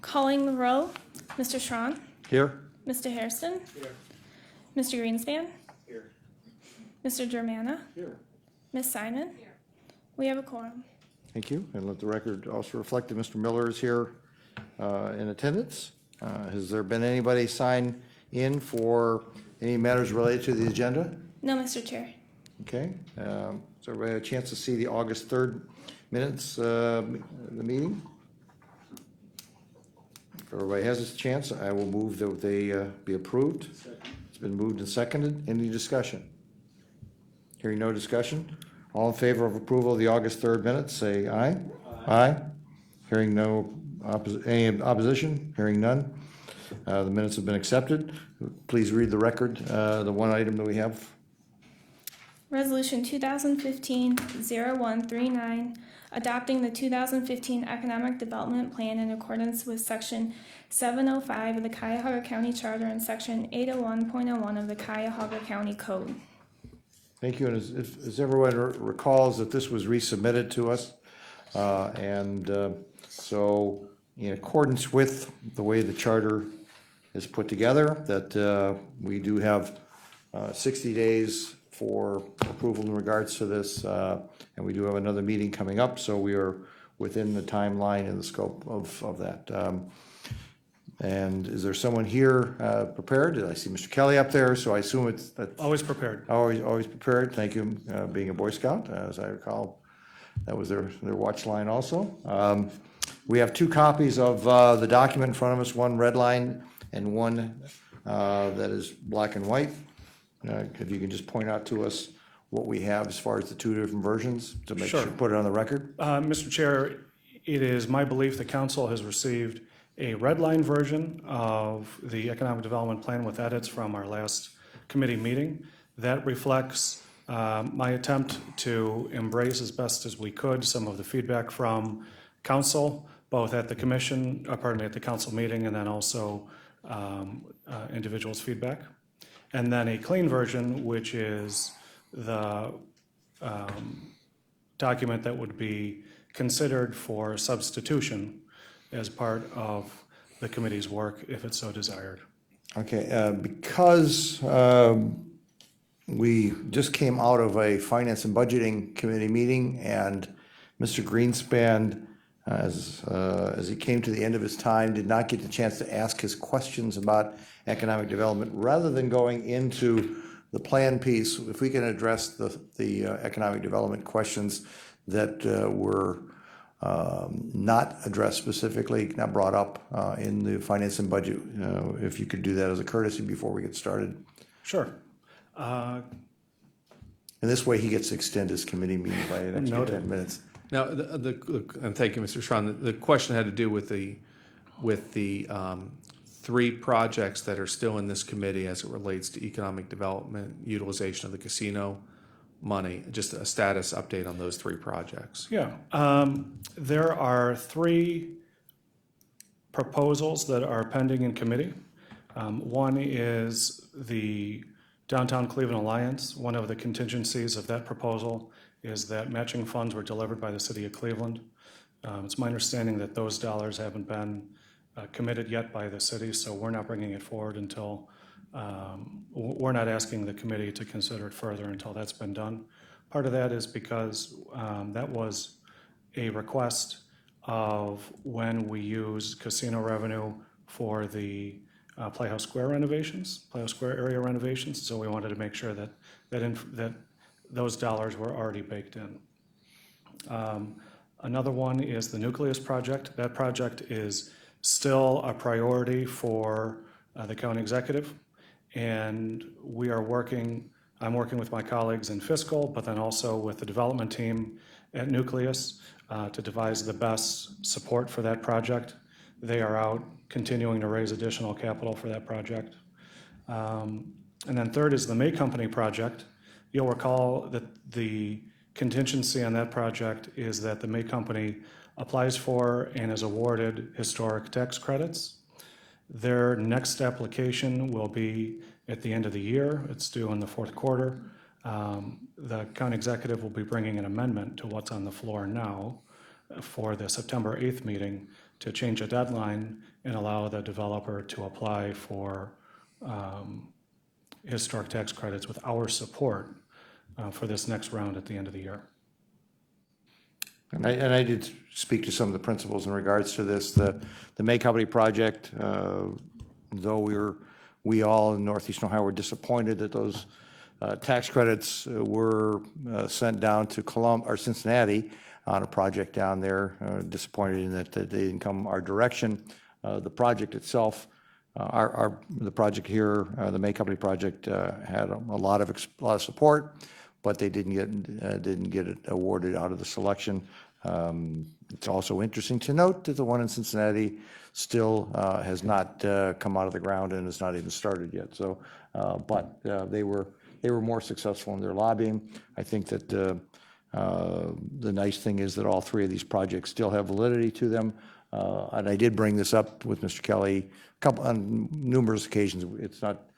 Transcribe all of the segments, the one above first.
Calling the row, Mr. Schron, Here. Mr. Hairston, Here. Mr. Greenspan, Here. Mr. Germana, Here. Ms. Simon. We have a quorum. Thank you. And let the record also reflect that Mr. Miller is here in attendance. Has there been anybody sign in for any matters related to the agenda? No, Mr. Chair. Okay. So everybody had a chance to see the August 3rd minutes, the meeting? If everybody has this chance, I will move that they be approved. It's been moved and seconded. Any discussion? Hearing no discussion. All in favor of approval of the August 3rd minutes, say aye. Aye. Hearing no any opposition, hearing none. The minutes have been accepted. Please read the record, the one item that we have. Resolution 2015-0139, adopting the 2015 Economic Development Plan in accordance with Section 705 of the Cuyahoga County Charter and Section 801.01 of the Cuyahoga County Code. Thank you. And as everyone recalls, that this was resubmitted to us. So in accordance with the way the charter is put together, that we do have 60 days for approval in regards to this, and we do have another meeting coming up, so we are within the timeline and the scope of that. And is there someone here prepared? I see Mr. Kelly up there, so I assume it's Always prepared. always prepared. Thank you, being a Boy Scout, as I recall. That was their watch line also. We have two copies of the document in front of us, one red line and one that is black and white. If you can just point out to us what we have as far as the two different versions to make sure, put it on the record. Mr. Chair, it is my belief the council has received a red line version of the Economic Development Plan with edits from our last committee meeting. That reflects my attempt to embrace as best as we could some of the feedback from council, both at the commission, at the council meeting, and then also individuals' feedback. And then a clean version, which is the document that would be considered for substitution as part of the committee's work, if it so desired. Okay, because we just came out of a Finance and Budgeting Committee meeting, and Mr. Greenspan, as he came to the end of his time, did not get the chance to ask his questions about economic development. Rather than going into the plan piece, if we can address the economic development questions that were not addressed specifically, not brought up in the finance and budget, if you could do that as a courtesy before we get started. Sure. And this way he gets to extend his committee meeting by an extra 10 minutes. Now, and thank you, Mr. Schron. The question had to do with the three projects that are still in this committee as it relates to economic development, utilization of the casino money. Just a status update on those three projects. Yeah. There are three proposals that are pending in committee. One is the Downtown Cleveland Alliance. One of the contingencies of that proposal is that matching funds were delivered by the city of Cleveland. It's my understanding that those dollars haven't been committed yet by the city, so we're not bringing it forward until, we're not asking the committee to consider it further until that's been done. Part of that is because that was a request of when we use casino revenue for the Playhouse Square renovations, Playhouse Square area renovations, so we wanted to make sure that those dollars were already baked in. Another one is the Nucleus Project. That project is still a priority for the county executive, and I'm working with my colleagues in fiscal, but then also with the development team at Nucleus to devise the best support for that project. They are out continuing to raise additional capital for that project. And then third is the May Company project. You'll recall that the contingency on that project is that the May Company applies for and is awarded historic tax credits. Their next application will be at the end of the year. It's due in the fourth quarter. The county executive will be bringing an amendment to what's on the floor now for the September 8th meeting to change a deadline and allow the developer to apply for historic tax credits with our support for this next round at the end of the year. And I did speak to some of the principals in regards to this. The May Company project, though we all in Northeastern Ohio were disappointed that those tax credits were sent down to Cincinnati on a project down there. Disappointed in that they didn't come our direction. The project itself, the project here, the May Company project, had a lot of support, but they didn't get it awarded out of the selection. It's also interesting to note that the one in Cincinnati still has not come out of the ground and has not even started yet. So, but they were more successful in their lobbying. I think that the nice thing is that all three of these projects still have validity to them. And I did bring this up with Mr. Kelly on numerous occasions. It's not,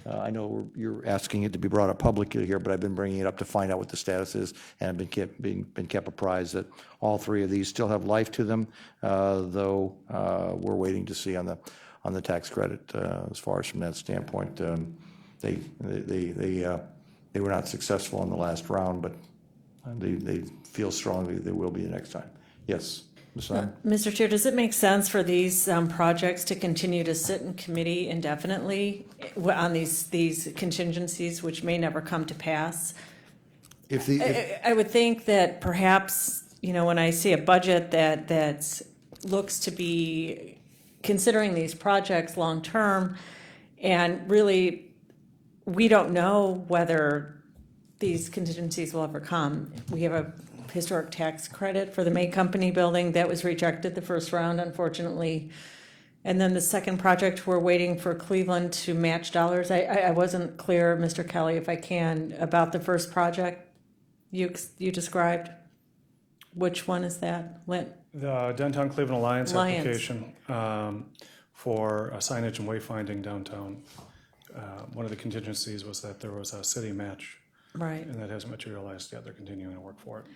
I know you're asking it to be brought up publicly here, but I've been bringing it up to find out what the status is, and I've been kept apprised that all three of these still have life to them, though we're waiting to see on the tax credit as far as from that standpoint. They were not successful in the last round, but they feel strongly they will be the next time. Yes. Mr. Chair, does it make sense for these projects to continue to sit in committee indefinitely on these contingencies, which may never come to pass? I would think that perhaps, when I see a budget that looks to be considering these projects long-term, and really, we don't know whether these contingencies will ever come. We have a historic tax credit for the May Company building that was rejected the first round, unfortunately. And then the second project, we're waiting for Cleveland to match dollars. I wasn't clear, Mr. Kelly, if I can, about the first project you described. Which one is that? The Downtown Cleveland Alliance application for signage and wayfinding downtown. One of the contingencies was that there was a city match. Right. And that hasn't materialized yet. They're continuing to work for it.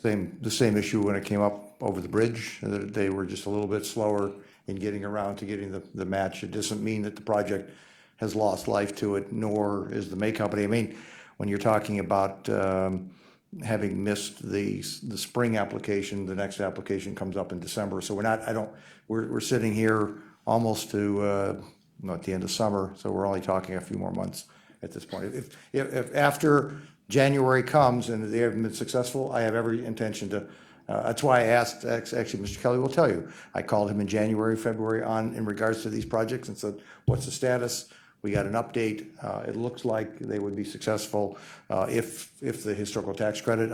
The same issue when it came up over the bridge. They were just a little bit slower in getting around to getting the match. It doesn't mean that the project has lost life to it, nor is the May Company. I mean, when you're talking about having missed the spring application, the next application comes up in December. So we're sitting here almost to at the end of summer. So we're only talking a few more months at this point. If after January comes and they haven't been successful, I have every intention to, that's why I asked, actually, Mr. Kelly will tell you, I called him in January, February in regards to these projects and said, what's the status? We got an update. It looks like they would be successful if the historical tax credit.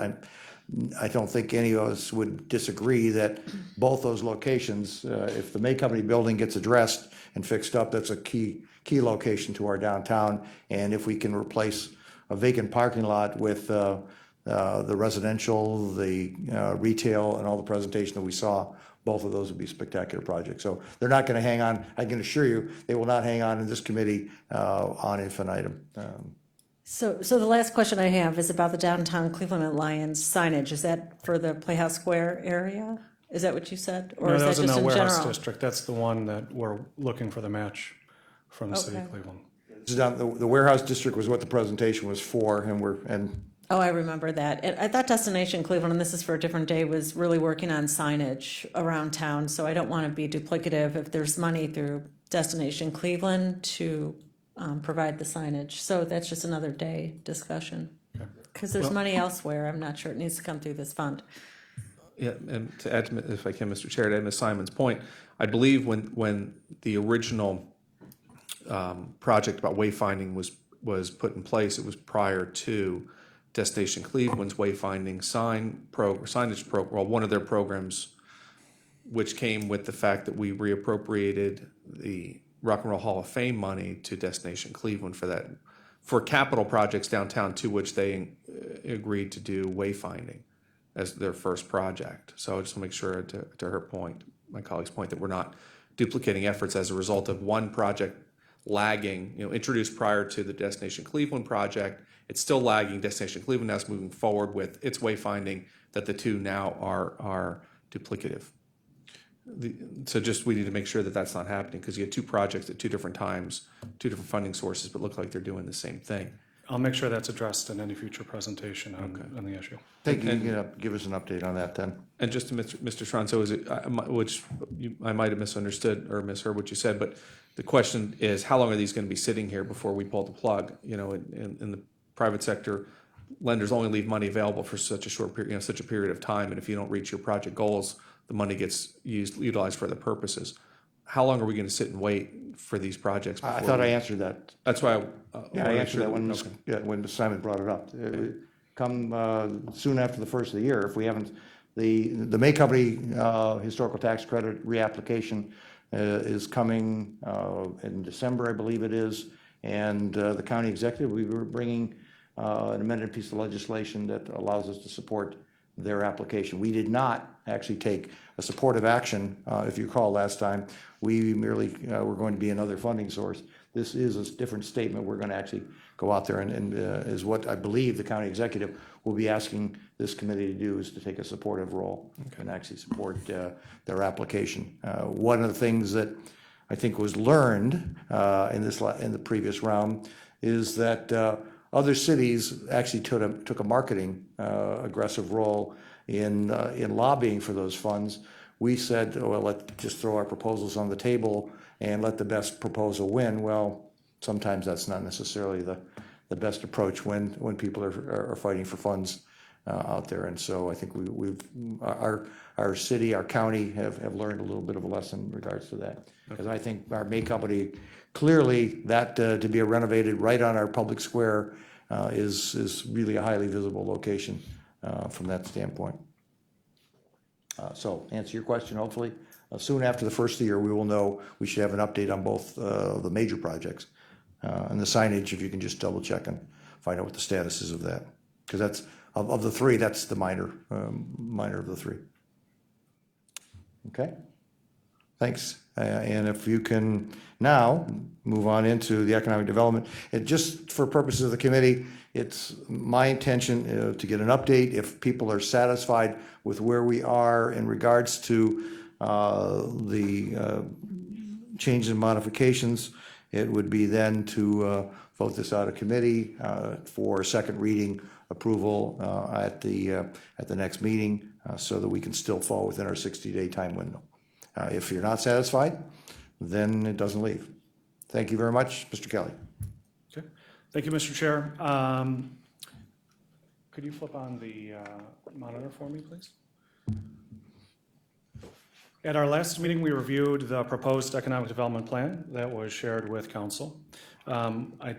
I don't think any of us would disagree that both those locations, if the May Company building gets addressed and fixed up, that's a key location to our downtown. And if we can replace a vacant parking lot with the residential, the retail, and all the presentation that we saw, both of those would be spectacular projects. So they're not going to hang on. I can assure you, they will not hang on in this committee on infinitum. So the last question I have is about the Downtown Cleveland Alliance signage. Is that for the Playhouse Square area? Is that what you said? Or No, is that was that in just the in warehouse general? district. That's the one that we're looking for the match from the city of Okay. Cleveland. The warehouse district was what the presentation was for, and Oh, I remember that. And I thought Destination Cleveland, and this is for a different day, was really working on signage around town. So I don't want to be duplicative if there's money through Destination Cleveland to provide the signage. So that's just another day discussion. Because there's money elsewhere. I'm not sure it needs to come through this fund. Yeah, and to add, if I can, Mr. Chair, to add Ms. Simon's point, I believe when the original project about wayfinding was put in place, it was prior to Destination Cleveland's wayfinding signage program, well, one of their programs, which came with the fact that we reappropriated the Rock and Roll Hall of Fame money to Destination Cleveland for capital projects downtown, to which they agreed to do wayfinding as their first project. So I just want to make sure to her point, my colleague's point, that we're not duplicating efforts as a result of one project lagging, introduced prior to the Destination Cleveland project. It's still lagging. Destination Cleveland now is moving forward with its wayfinding, that the two now are duplicative. So just, we need to make sure that that's not happening, because you have two projects at two different times, two different funding sources, but look like they're doing the same thing. I'll make sure that's addressed in any future presentation on the issue. Thank you. You can give us an update on that then. And just to Mr. Schron, so is it, I might have misunderstood or misheard what you said, but the question is, how long are these going to be sitting here before we pull the plug? You know, in the private sector, lenders only leave money available for such a short period, such a period of time, and if you don't reach your project goals, the money gets utilized for other purposes. How long are we going to sit and wait for these projects? I thought I answered that. That's why I answered that when Simon brought it up. Come soon after the first of the year, if we haven't, the May Company historical tax credit reapplication is coming in December, I believe it is, and the county executive, we were bringing an amended piece of legislation that allows us to support their application. We did not actually take a supportive action, if you recall last time. We merely were going to be another funding source. This is a different statement. We're going to actually go out there and is what I believe the county executive will be asking this committee to do, is to take a supportive role and actually support their application. One of the things that I think was learned in the previous round is that other cities actually took a marketing aggressive role in lobbying for those funds. We said, well, let's just throw our proposals on the table and let the best proposal win. Well, sometimes that's not necessarily the best approach when people are fighting for funds out there. And so I think our city, our county have learned a little bit of a lesson in regards to that. Because I think our May Company, clearly that to be renovated right on our public square is really a highly visible location from that standpoint. So answer your question, hopefully. Soon after the first of the year, we will know, we should have an update on both the major projects. And the signage, if you can just double check and find out what the status is of that. Because that's, of the three, that's the minor of the three. Okay? Thanks. And if you can now move on into the economic development, and just for purposes of the committee, it's my intention to get an update. If people are satisfied with where we are in regards to the changes and modifications, it would be then to vote this out of committee for second reading approval at the next meeting so that we can still fall within our 60-day time window. If you're not satisfied, then it doesn't leave. Thank you very much, Mr. Kelly. Okay. Thank you, Mr. Chair. Could you flip on the monitor for me, please? At our last meeting, we reviewed the proposed economic development plan that was shared with council. A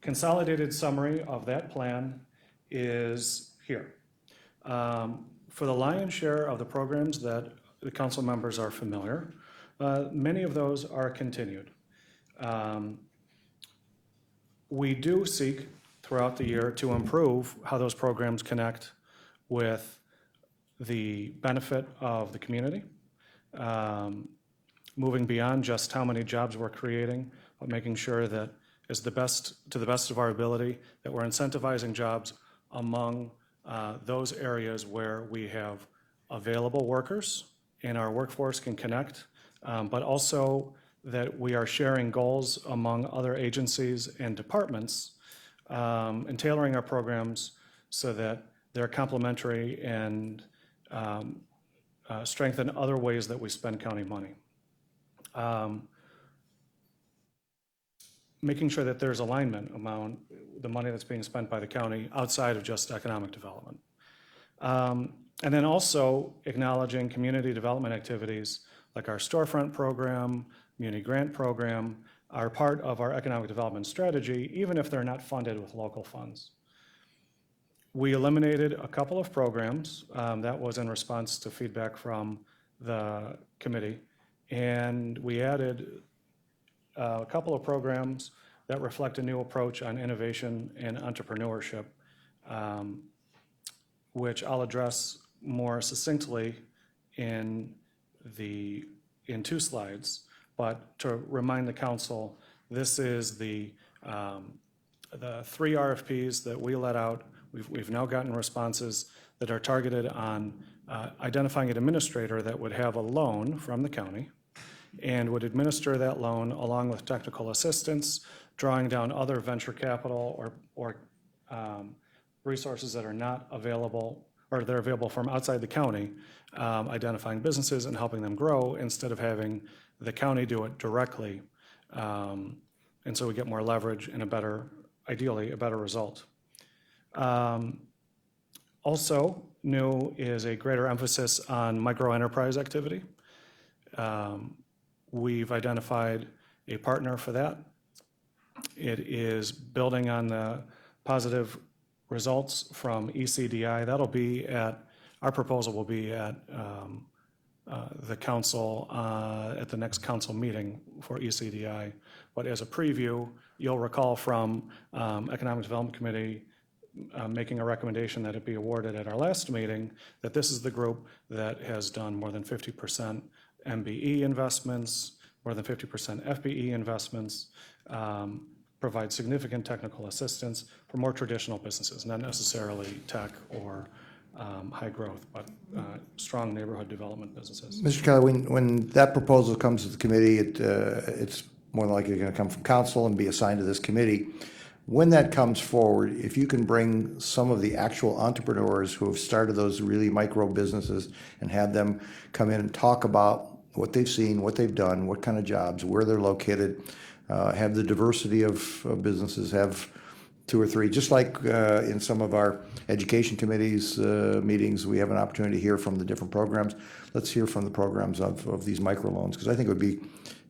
consolidated summary of that plan is here. For the lion's share of the programs that the council members are familiar, many of those are continued. We do seek throughout the year to improve how those programs connect with the benefit of the community, moving beyond just how many jobs we're creating, but making sure that to the best of our ability, that we're incentivizing jobs among those areas where we have available workers and our workforce can connect, but also that we are sharing goals among other agencies and departments and tailoring our programs so that they're complementary and strengthen other ways that we spend county money. Making sure that there's alignment among the money that's being spent by the county outside of just economic development. And then also acknowledging community development activities like our storefront program, Muni Grant program, are part of our economic development strategy, even if they're not funded with local funds. We eliminated a couple of programs that was in response to feedback from the committee, and we added a couple of programs that reflect a new approach on innovation and entrepreneurship, which I'll address more succinctly in two slides. But to remind the council, this is the 3 RFPs that we let out. We've now gotten responses that are targeted on identifying an administrator that would have a loan from the county and would administer that loan along with technical assistance, drawing down other venture capital or resources that are not available, or they're available from outside the county, identifying businesses and helping them grow instead of having the county do it directly. And so we get more leverage and ideally, a better result. Also new is a greater emphasis on micro-enterprise activity. We've identified a partner for that. It is building on the positive results from ECDI. Our proposal will be at the council, at the next council meeting for ECDI. But as a preview, you'll recall from Economic Development Committee making a recommendation that it be awarded at our last meeting, that this is the group that has done more than 50% MBE investments, more than 50% FBE investments, provide significant technical assistance for more traditional businesses, not necessarily tech or high growth, but strong neighborhood development businesses. Mr. Kelly, when that proposal comes to the committee, it's more than likely going to come from council and be assigned to this committee. When that comes forward, if you can bring some of the actual entrepreneurs who have started those really micro businesses and have them come in and talk about what they've seen, what they've done, what kind of jobs, where they're located, have the diversity of businesses, have 2 or 3, just like in some of our education committees meetings, we have an opportunity to hear from the different programs. Let's hear from the programs of these microloans, because I think it would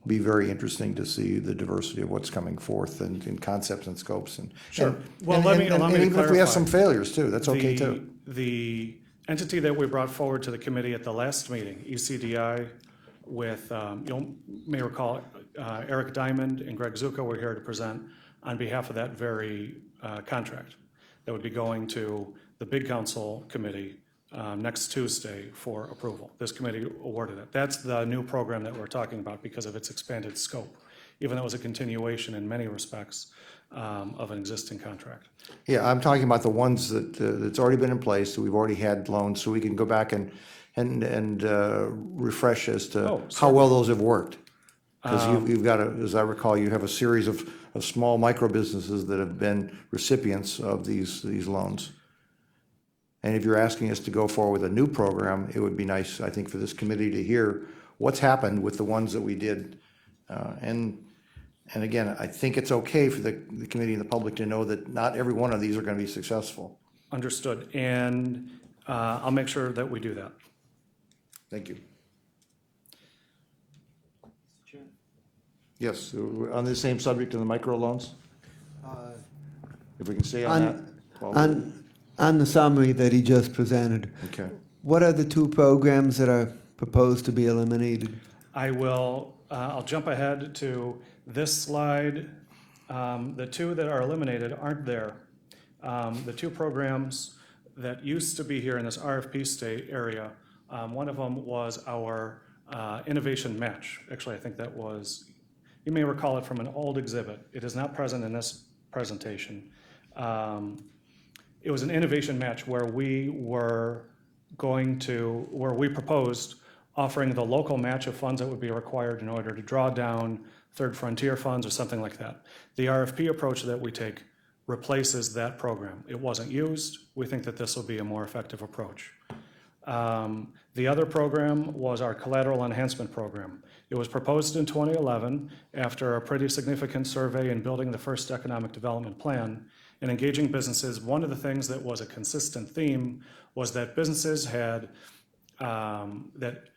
be very interesting to see the diversity of what's coming forth and in concepts and scopes. And Sure. Allow me to even if we have some failures too, that's okay too. The entity that we brought forward to the committee at the last meeting, ECDI, with, you may recall, Eric Diamond and Greg Zucca were here to present on behalf of that very contract that would be going to the big council committee next Tuesday for approval. This committee awarded it. That's the new program that we're talking about because of its expanded scope, even though it was a continuation in many respects of an existing contract. Yeah, I'm talking about the ones that's already been in place, that we've already had loans, so we can go back and refresh as to how well those have worked. Because you've got, as I recall, you have a series of small micro businesses that have been recipients of these loans. And if you're asking us to go forward with a new program, it would be nice, I think, for this committee to hear what's happened with the ones that we did. And again, I think it's okay for the committee and the public to know that not every one of these are going to be successful. Understood. And I'll make sure that we do that. Thank you. Yes, on the same subject of the microloans? If we can stay on that. On the summary that he just presented, Okay. what are the 2 programs that are proposed to be eliminated? I'll jump ahead to this slide. The 2 that are eliminated aren't there. The 2 programs that used to be here in this RFP state area, one of them was our innovation match. Actually, I think that was, you may recall it from an old exhibit. It is not present in this presentation. It was an innovation match where we proposed offering the local match of funds that would be required in order to draw down Third Frontier funds or something like that. The RFP approach that we take replaces that program. It wasn't used. We think that this will be a more effective approach. The other program was our Collateral Enhancement program. It was proposed in 2011 after a pretty significant survey in building the first economic development plan and engaging businesses. One of the things that was a consistent theme was that businesses that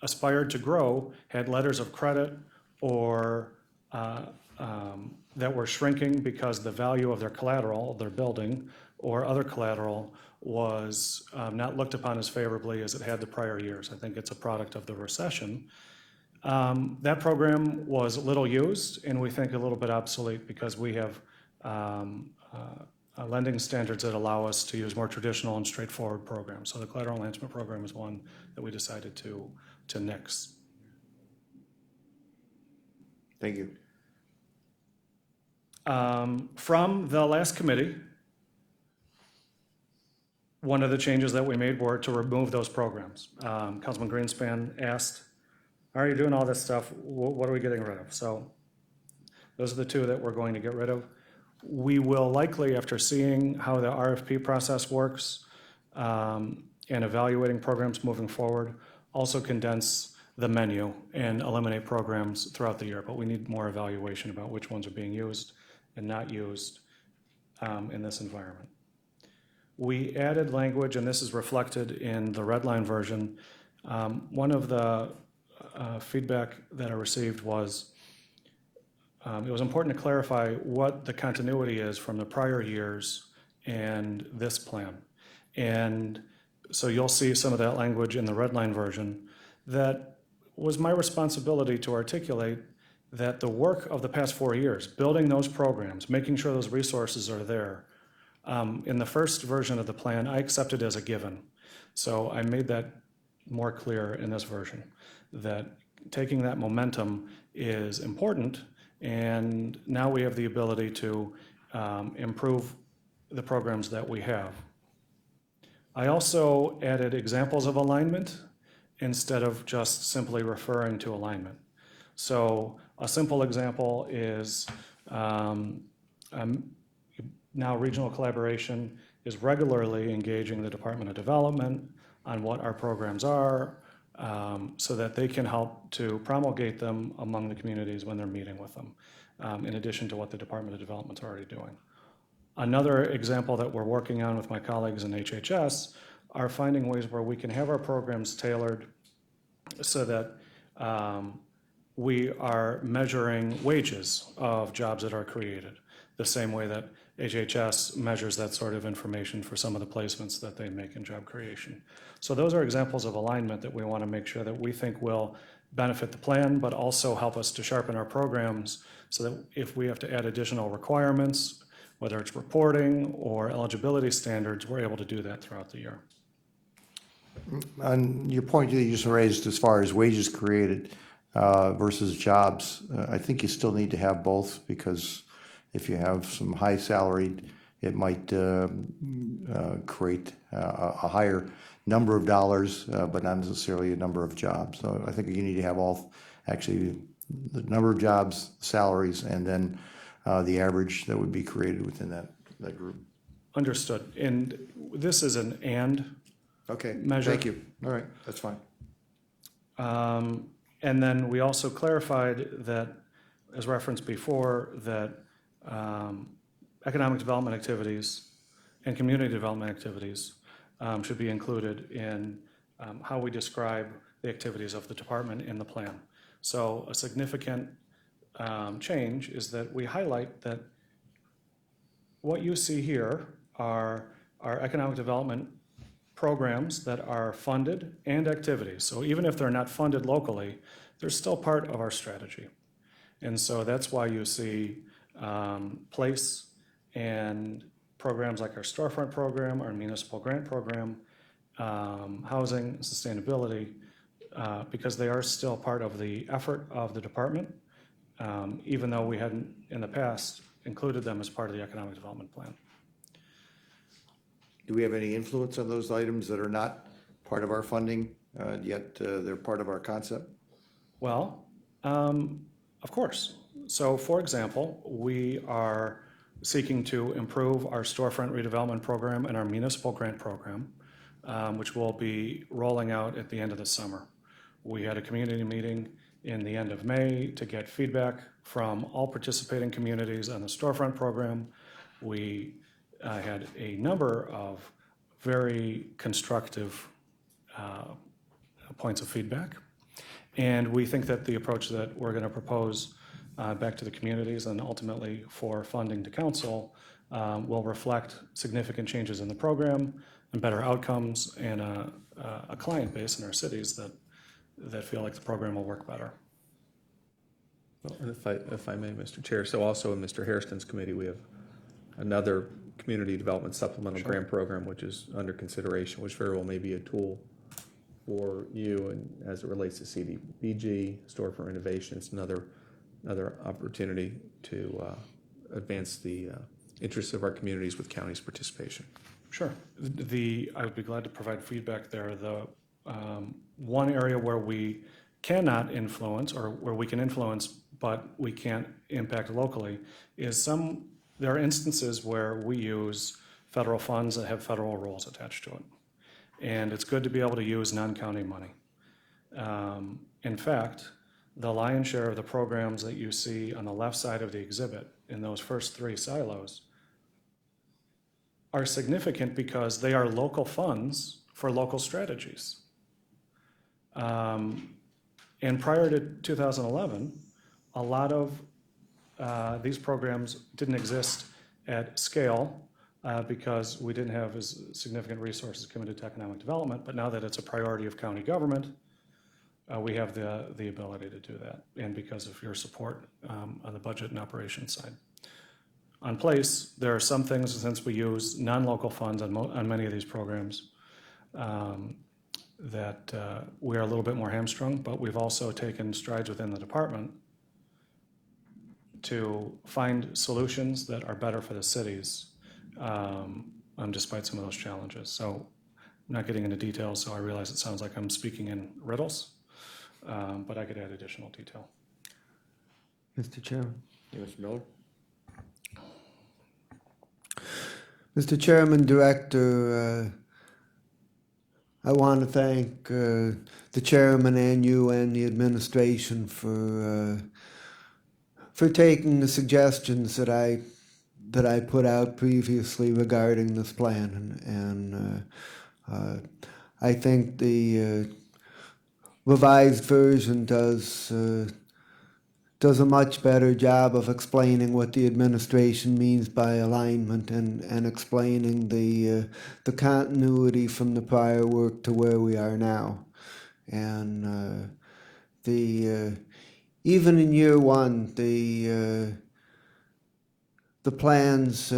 aspired to grow had letters of credit or that were shrinking because the value of their collateral, their building, or other collateral was not looked upon as favorably as it had the prior years. I think it's a product of the recession. That program was little used and we think a little bit obsolete because we have lending standards that allow us to use more traditional and straightforward programs. So the Collateral Enhancement program is one that we decided to nix. Thank you. From the last committee, one of the changes that we made were to remove those programs. Councilman Greenspan asked, how are you doing all this stuff? What are we getting rid of? So those are the two that we're going to get rid of. We will likely, after seeing how the RFP process works and evaluating programs moving forward, also condense the menu and eliminate programs throughout the year. But we need more evaluation about which ones are being used and not used in this environment. We added language, and this is reflected in the red line version. One of the feedback that I received was it was important to clarify what the continuity is from the prior years and this plan. And so you'll see some of that language in the red line version. That was my responsibility to articulate that the work of the past 4 years, building those programs, making sure those resources are there. In the first version of the plan, I accepted as a given. So I made that more clear in this version, that taking that momentum is important, and now we have the ability to improve the programs that we have. I also added examples of alignment instead of just simply referring to alignment. So a simple example is now regional collaboration is regularly engaging the Department of Development on what our programs are so that they can help to promulgate them among the communities when they're meeting with them, in addition to what the Department of Development is already doing. Another example that we're working on with my colleagues in HHS are finding ways where we can have our programs tailored so that we are measuring wages of jobs that are created, the same way that HHS measures that sort of information for some of the placements that they make in job creation. So those are examples of alignment that we want to make sure that we think will benefit the plan, but also help us to sharpen our programs so that if we have to add additional requirements, whether it's reporting or eligibility standards, we're able to do that throughout the year. On your point that you just raised as far as wages created versus jobs, I think you still need to have both, because if you have some high salaried, it might create a higher number of dollars, but not necessarily a number of jobs. So I think you need to have all, actually, the number of jobs, salaries, and then the average that would be created within that group. Understood. And this is an and Okay, measure. thank you. All right, that's fine. And then we also clarified that, as referenced before, that economic development activities and community development activities should be included in how we describe the activities of the department in the plan. So a significant change is that we highlight that what you see here are our economic development programs that are funded and activities. So even if they're not funded locally, they're still part of our strategy. And so that's why you see place and programs like our storefront program, our municipal grant program, housing, sustainability, because they are still part of the effort of the department, even though we hadn't in the past included them as part of the economic development plan. Do we have any influence on those items that are not part of our funding, yet they're part of our concept? Well, of course. So for example, we are seeking to improve our storefront redevelopment program and our municipal grant program, which will be rolling out at the end of the summer. We had a community meeting in the end of May to get feedback from all participating communities on the storefront program. We had a number of very constructive points of feedback. And we think that the approach that we're going to propose back to the communities and ultimately for funding to council will reflect significant changes in the program and better outcomes and a client base in our cities that feel like the program will work better. Well, and if I may, Mr. Chair, so also in Mr. Hairston's committee, we have another community development supplemental grant program, which is under consideration, which very well may be a tool for you and as it relates to CDBG, Store for Innovation. It's another opportunity to advance the interests of our communities with county's participation. Sure. I would be glad to provide feedback there. The one area where we cannot influence, or where we can influence but we can't impact locally, is there are instances where we use federal funds that have federal rules attached to it. And it's good to be able to use non-county money. In fact, the lion's share of the programs that you see on the left side of the exhibit in those first three silos are significant because they are local funds for local strategies. And prior to 2011, a lot of these programs didn't exist at scale because we didn't have as significant resources committed to economic development. But now that it's a priority of county government, we have the ability to do that, and because of your support on the budget and operations side. On place, there are some things, since we use non-local funds on many of these programs, that we are a little bit more hamstrung, but we've also taken strides within the department to find solutions that are better for the cities, despite some of those challenges. So I'm not getting into details, so I realize it sounds like I'm speaking in riddles, but I could add additional detail. Mr. Chairman. Yeah, Mr. Miller? Mr. Chairman, Director, I want to thank the chairman and you and the administration for taking the suggestions that I put out previously regarding this plan, and I think the revised version does a much better job of explaining what the administration means by alignment, and explaining the continuity from the prior work to where we are now. And even in year one, the plans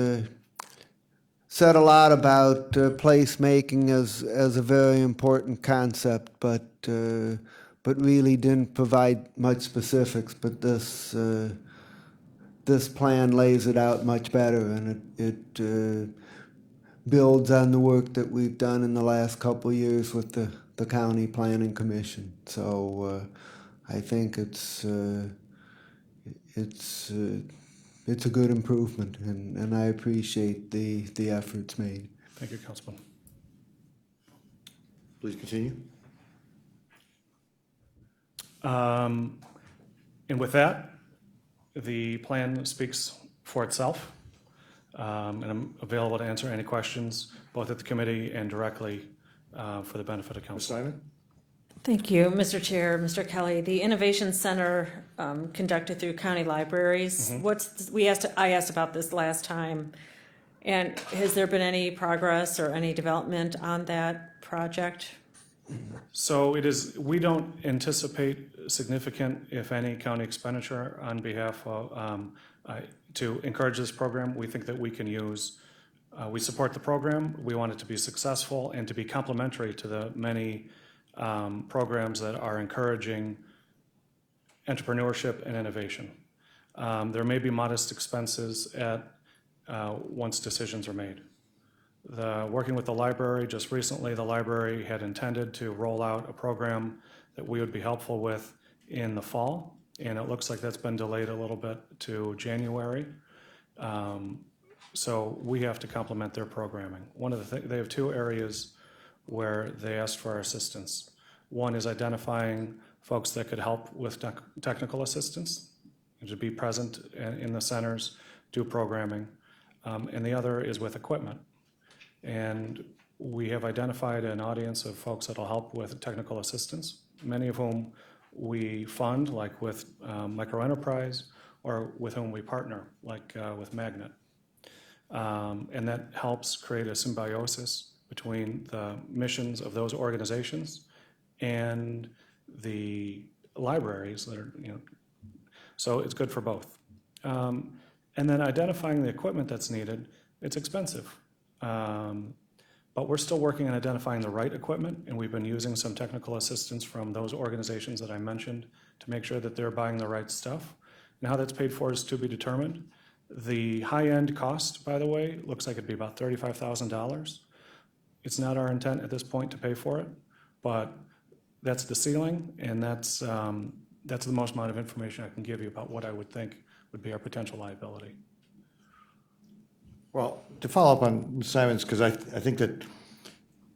said a lot about placemaking as a very important concept, but really didn't provide much specifics. But this plan lays it out much better, and it builds on the work that we've done in the last couple of years with the County Planning Commission. So I think it's a good improvement, and I appreciate the efforts made. Thank you, Councilman. Please continue. And with that, the plan speaks for itself, and I'm available to answer any questions, both at the committee and directly for the benefit of Ms. council. Simon? Thank you, Mr. Chair, Mr. Kelly. The Innovation Center conducted through county libraries. I asked about this last time, and has there been any progress or any development on that project? So we don't anticipate significant, if any, county expenditure on behalf of, to encourage this program. We think that we can use, we support the program. We want it to be successful and to be complementary to the many programs that are encouraging entrepreneurship and innovation. There may be modest expenses once decisions are made. Working with the library, just recently the library had intended to roll out a program that we would be helpful with in the fall, and it looks like that's been delayed a little bit to January. So we have to complement their programming. They have two areas where they asked for our assistance. One is identifying folks that could help with technical assistance, to be present in the centers, do programming, and the other is with equipment. And we have identified an audience of folks that will help with technical assistance, many of whom we fund, like with Microenterprise, or with whom we partner, like with Magnet. And that helps create a symbiosis between the missions of those organizations and the libraries that are, so it's good for both. And then identifying the equipment that's needed, it's expensive. But we're still working on identifying the right equipment, and we've been using some technical assistance from those organizations that I mentioned to make sure that they're buying the right stuff. And how that's paid for is to be determined. The high-end cost, by the way, looks like it'd be about $35,000. It's not our intent at this point to pay for it, but that's the ceiling, and that's the most amount of information I can give you about what I would think would be our potential liability. Well, to follow up on Ms. Simons, because I think that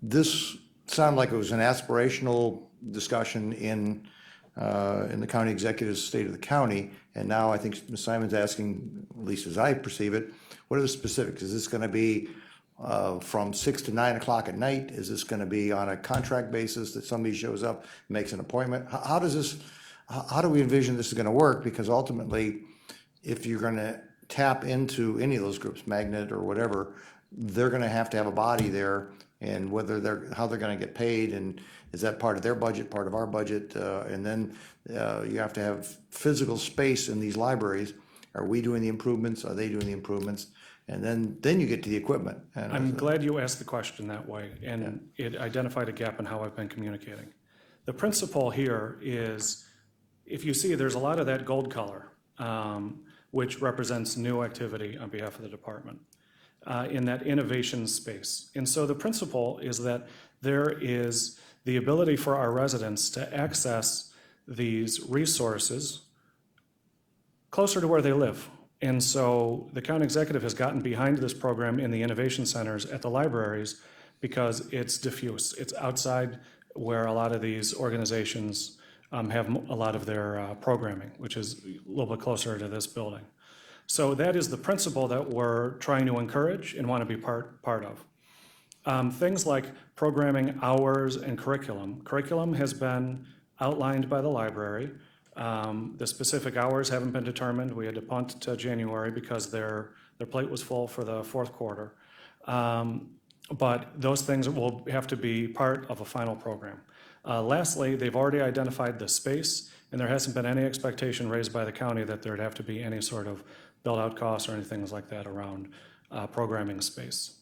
this sounded like it was an aspirational discussion in the county executive's state of the county, and now I think Ms. Simons asking, at least as I perceive it, what are the specifics? Is this going to be from 6 to 9 o'clock at night? Is this going to be on a contract basis that somebody shows up, makes an appointment? How do we envision this is going to work? Because ultimately, if you're going to tap into any of those groups, Magnet or whatever, they're going to have a body there, and how they're going to get paid, and is that part of their budget, part of our budget, and then you have to have physical space in these libraries. Are we doing the improvements? Are they doing the improvements? And then you get to the equipment. And I'm glad you asked the question that way, and it identified a gap in how I've been communicating. The principle here is, if you see, there's a lot of that gold color, which represents new activity on behalf of the department in that innovation space. And so the principle is that there is the ability for our residents to access these resources closer to where they live. And so the county executive has gotten behind this program in the innovation centers at the libraries because it's diffuse. It's outside where a lot of these organizations have a lot of their programming, which is a little bit closer to this building. So that is the principle that we're trying to encourage and want to be part of. Things like programming hours and curriculum. Curriculum has been outlined by the library. The specific hours haven't been determined. We had to punt to January because their plate was full for the fourth quarter. But those things will have to be part of a final program. Lastly, they've already identified the space, and there hasn't been any expectation raised by the county that there'd have to be any sort of build-out costs or anything like that around programming space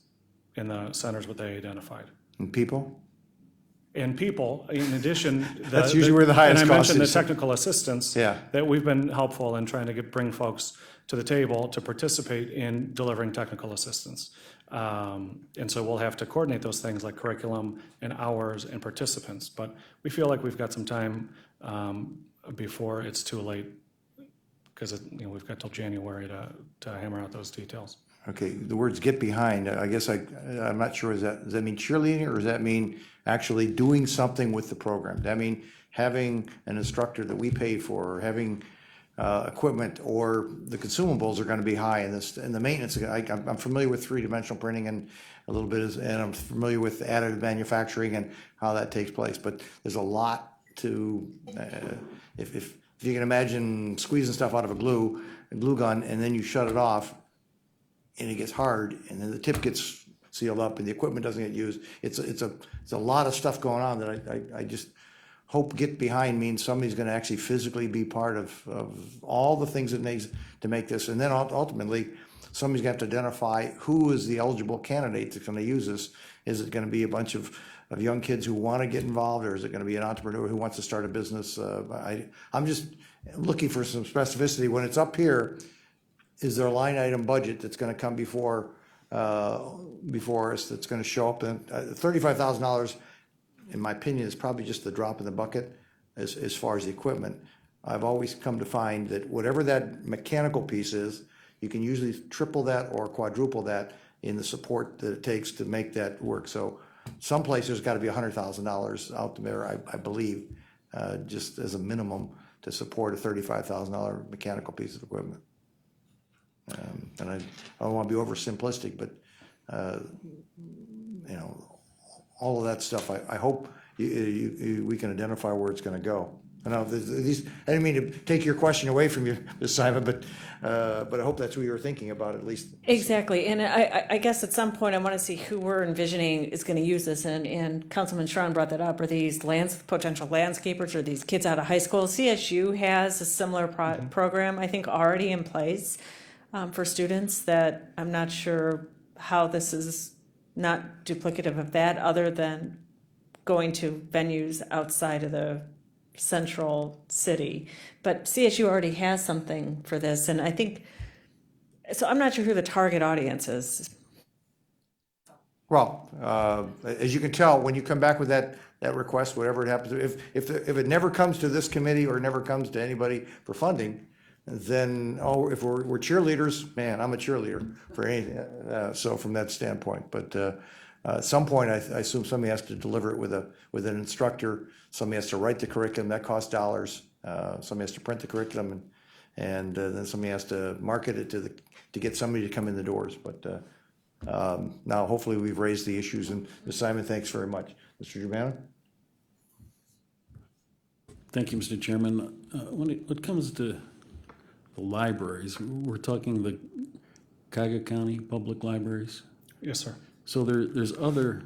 in the centers that they identified. And people? And people, in addition, That's usually where the highest and I cost mentioned is. the technical assistance, Yeah. that we've been helpful in trying to bring folks to the table to participate in delivering technical assistance. And so we'll have to coordinate those things like curriculum and hours and participants. But we feel like we've got some time before it's too late, because we've got till January to hammer out those details. Okay, the words "get behind," I guess I'm not sure, does that mean cheerleading, or does that mean actually doing something with the program? Does that mean having an instructor that we paid for, or having equipment, or the consumables are going to be high in this, and the maintenance? I'm familiar with three-dimensional printing and a little bit, and I'm familiar with additive manufacturing and how that takes place, but there's a lot to, if you can imagine squeezing stuff out of a glue gun, and then you shut it off, and it gets hard, and then the tip gets sealed up, and the equipment doesn't get used. It's a lot of stuff going on that I just hope get behind means somebody's going to actually physically be part of all the things it needs to make this, and then ultimately somebody's going to have to identify who is the eligible candidate that's going to use this. Is it going to be a bunch of young kids who want to get involved, or is it going to be an entrepreneur who wants to start a business? I'm just looking for some specificity. When it's up here, is there a line item budget that's going to come before us that's going to show up? And $35,000, in my opinion, is probably just the drop in the bucket as far as the equipment. I've always come to find that whatever that mechanical piece is, you can usually triple that or quadruple that in the support that it takes to make that work. So someplace there's got to be $100,000 out there, I believe, just as a minimum to support a $35,000 mechanical piece of equipment. And I don't want to be oversimplistic, but all of that stuff, I hope we can identify where it's going to go. I didn't mean to take your question away from you, Ms. Simon, but I hope that's what you were thinking about, at least. Exactly, and I guess at some point I want to see who we're envisioning is going to use this, and Councilman Strawn brought that up. Are these potential landscapers, or these kids out of high school? CSU has a similar program, I think, already in place for students, that I'm not sure how this is not duplicative of that, other than going to venues outside of the central city. But CSU already has something for this, and I think So I'm not sure who the target audience is. Well, as you can tell, when you come back with that request, whatever it happens, if it never comes to this committee or never comes to anybody for funding, then, if we're cheerleaders, man, I'm a cheerleader for anything, so from that standpoint. But at some point, I assume somebody has to deliver it with an instructor, somebody has to write the curriculum, that costs dollars, somebody has to print the curriculum, and then somebody has to market it to get somebody to come in the doors. But now, hopefully, we've raised the issues, and Ms. Simon, thanks very much. Mr. Germano? Thank you, Mr. Chairman. When it comes to the libraries, we're talking the Cuyahoga County Public Libraries. Yes, sir. So there's other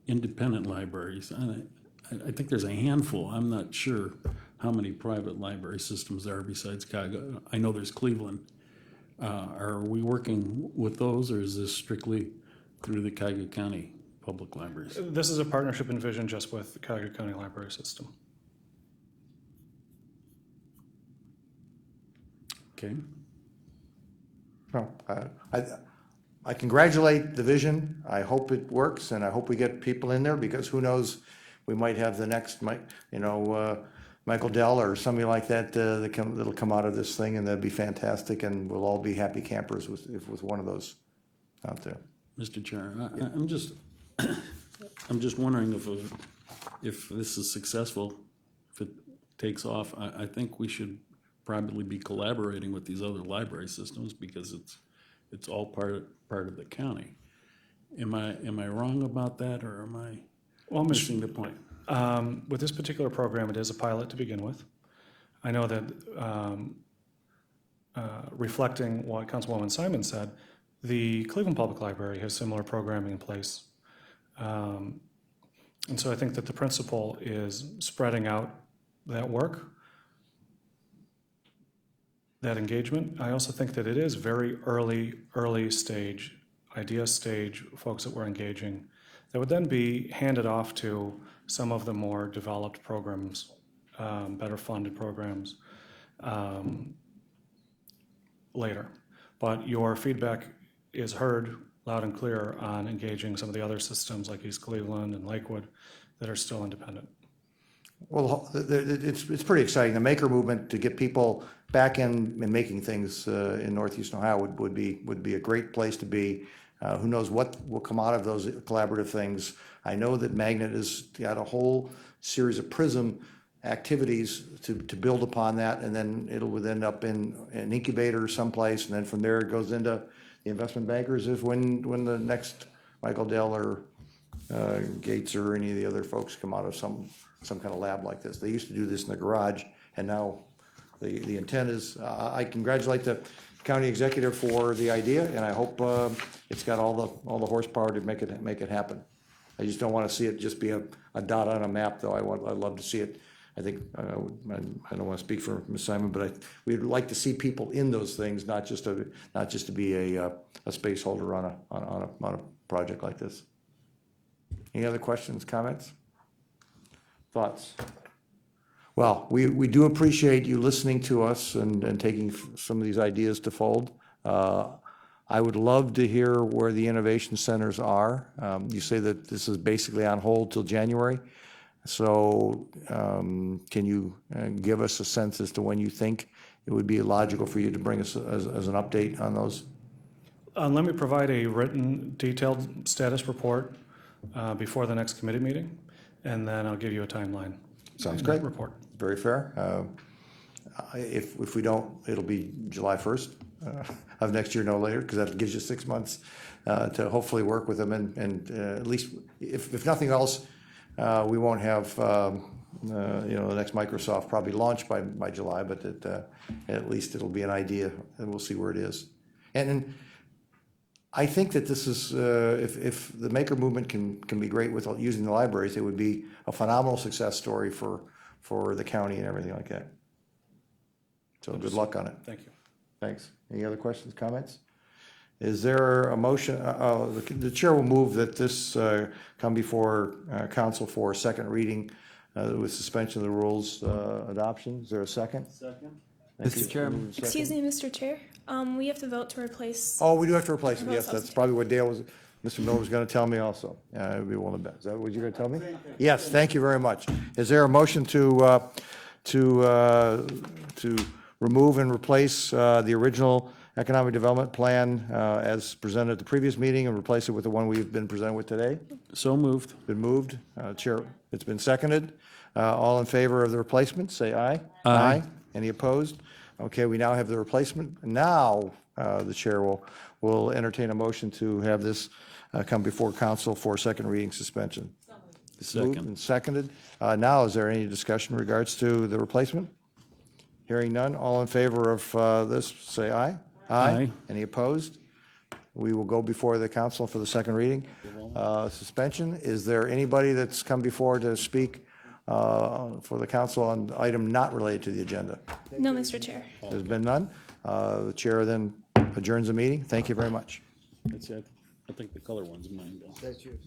independent libraries, and I think there's a handful. I'm not sure how many private library systems there are besides Cuyahoga. I know there's Cleveland. Are we working with those, or is this strictly through the Cuyahoga County Public Libraries? This is a partnership envisioned just with the Cuyahoga County Library System. Okay. Well, I congratulate the vision. I hope it works, and I hope we get people in there, because who knows, we might have the next, Michael Dell or somebody like that that'll come out of this thing, and that'd be fantastic, and we'll all be happy campers with one of those out there. Mr. Chair, I'm just I'm just wondering if this is successful, if it takes off. I think we should probably be collaborating with these other library systems, because it's all part of the county. Am I wrong about that, or am I missing the point? With this particular program, it is a pilot to begin with. I know that reflecting what Councilwoman Simon said, the Cleveland Public Library has similar programming in place. And so I think that the principle is spreading out that work, that engagement. I also think that it is very early stage, idea stage folks that we're engaging that would then be handed off to some of the more developed programs, better funded programs later. But your feedback is heard loud and clear on engaging some of the other systems like East Cleveland and Lakewood that are still independent. Well, it's pretty exciting. The maker movement, to get people back in and making things in Northeastern Ohio would be a great place to be. Who knows what will come out of those collaborative things. I know that Magnet has got a whole series of PRISM activities to build upon that, and then it would end up in an incubator someplace, and then from there it goes into the investment bankers if when the next Michael Dell or Gates or any of the other folks come out of some kind of lab like this. They used to do this in the garage, and now the intent is, I congratulate the county executive for the idea, and I hope it's got all the horsepower to make it happen. I just don't want to see it just be a dot on a map, though. I'd love to see it. I think I don't want to speak for Ms. Simon, but we'd like to see people in those things, not just to be a space holder on a project like this. Any other questions, comments, thoughts? Well, we do appreciate you listening to us and taking some of these ideas to fold. I would love to hear where the innovation centers are. You say that this is basically on hold till January. So can you give us a sense as to when you think it would be logical for you to bring us as an update on those? Let me provide a written, detailed status report before the next committee meeting, and then I'll give you a timeline. Sounds great. Report. Very fair. If we don't, it'll be July 1st of next year, no later, because that gives you 6 months to hopefully work with them, and at least, if nothing else, we won't have the next Microsoft probably launched by July, but at least it'll be an idea, and we'll see where it is. And I think that this is, if the maker movement can be great with using the libraries, it would be a phenomenal success story for the county and everything like that. So good luck on it. Thank you. Thanks. Any other questions, comments? Is there a motion? The chair will move that this come before council for second reading with suspension of the rules adoption. Is there a second? Second. Mr. Chairman. Excuse me, Mr. Chair. We have to vote to replace. Oh, we do have to replace it, About yes, that's substitute. probably what Mr. Miller was gonna tell me also. I'd be willing to bet. Is that what you're gonna tell me? Yes, thank you very much. Is there a motion to remove and replace the original economic development plan as presented at the previous meeting and replace it with the one we've been presented with today? So moved. Been moved, Chair, it's been seconded. All in favor of the replacement, say aye. Aye. Any opposed? Okay, we now have the replacement. Now, the Chair will entertain a motion to have this come before council for second reading suspension. Moved Second. and seconded. Now, is there any discussion in regards to the replacement? Hearing none, all in favor of this, say aye. Aye. Any opposed? We will go before the council for the second reading. Suspension, is there anybody that's come before to speak for the council on item not related to the agenda? No, Mr. Chair. There's been none. The chair then adjourns the meeting. Thank you very much. That's it. I think the color one's mine, though. That's yours.